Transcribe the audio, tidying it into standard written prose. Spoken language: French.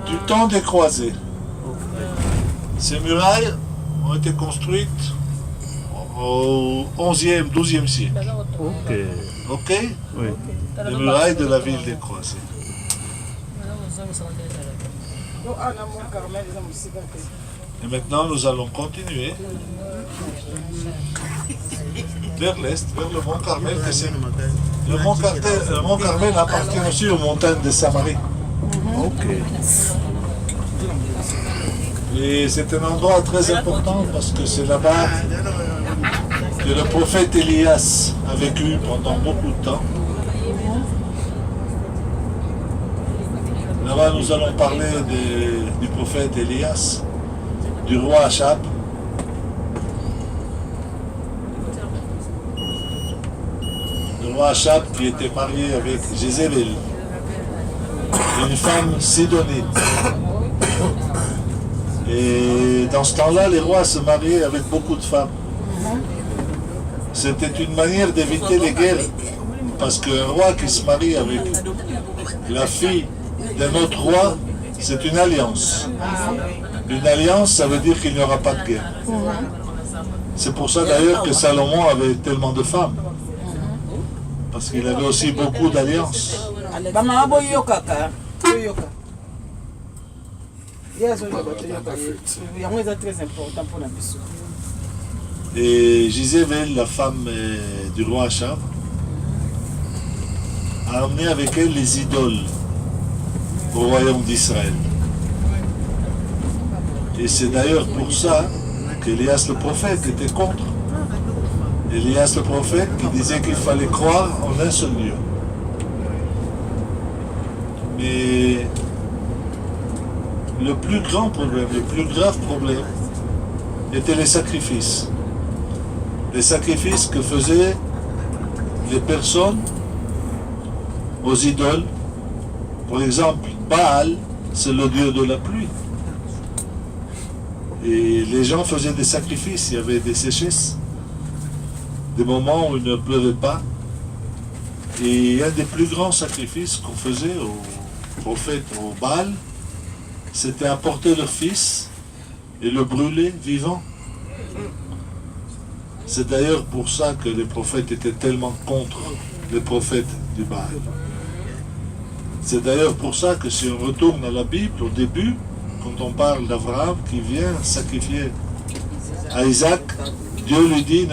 Du temps des croisés. Ces murailles ont été construites au 11e, 12e siècle. Ok. Ok? Oui. Les murailles de la ville des croisés. Et maintenant, nous allons continuer vers l'est, vers le mont Carmel. Le mont Carmel appartient aussi aux montagnes de Samarie. Ok. Et c'est un endroit très important parce que c'est là-bas que le prophète Élias a vécu pendant beaucoup de temps. Là-bas, nous allons parler du prophète Élias, du roi Achab. Le roi Achab qui était marié avec Jézabel, une femme sidonite. Et dans ce temps-là, les rois se mariaient avec beaucoup de femmes. C'était une manière d'éviter les guerres. Parce qu'un roi qui se marie avec la fille d'un autre roi, c'est une alliance. Une alliance, ça veut dire qu'il n'y aura pas de guerre. C'est pour ça d'ailleurs que Salomon avait tellement de femmes. Parce qu'il avait aussi beaucoup d'alliances. Et Jézabel, la femme du roi Achab, a amené avec elle les idoles au royaume d'Israël. Et c'est d'ailleurs pour ça qu'Élias le prophète était contre. Élias le prophète qui disait qu'il fallait croire en un seul Dieu. Mais le plus grand problème, le plus grave problème, étaient les sacrifices. Les sacrifices que faisaient les personnes aux idoles. Par exemple, Baal, c'est le dieu de la pluie. Et les gens faisaient des sacrifices, il y avait des sécheresses, des moments où il ne pleuvait pas. Et un des plus grands sacrifices qu'on faisait au prophète, au Baal, c'était apporter leur fils et le brûler vivant. C'est d'ailleurs pour ça que les prophètes étaient tellement contre les prophètes du Baal. C'est d'ailleurs pour ça que si on retourne à la Bible, au début, quand on parle d'Abraham qui vient sacrifier à Isaac, Dieu lui dit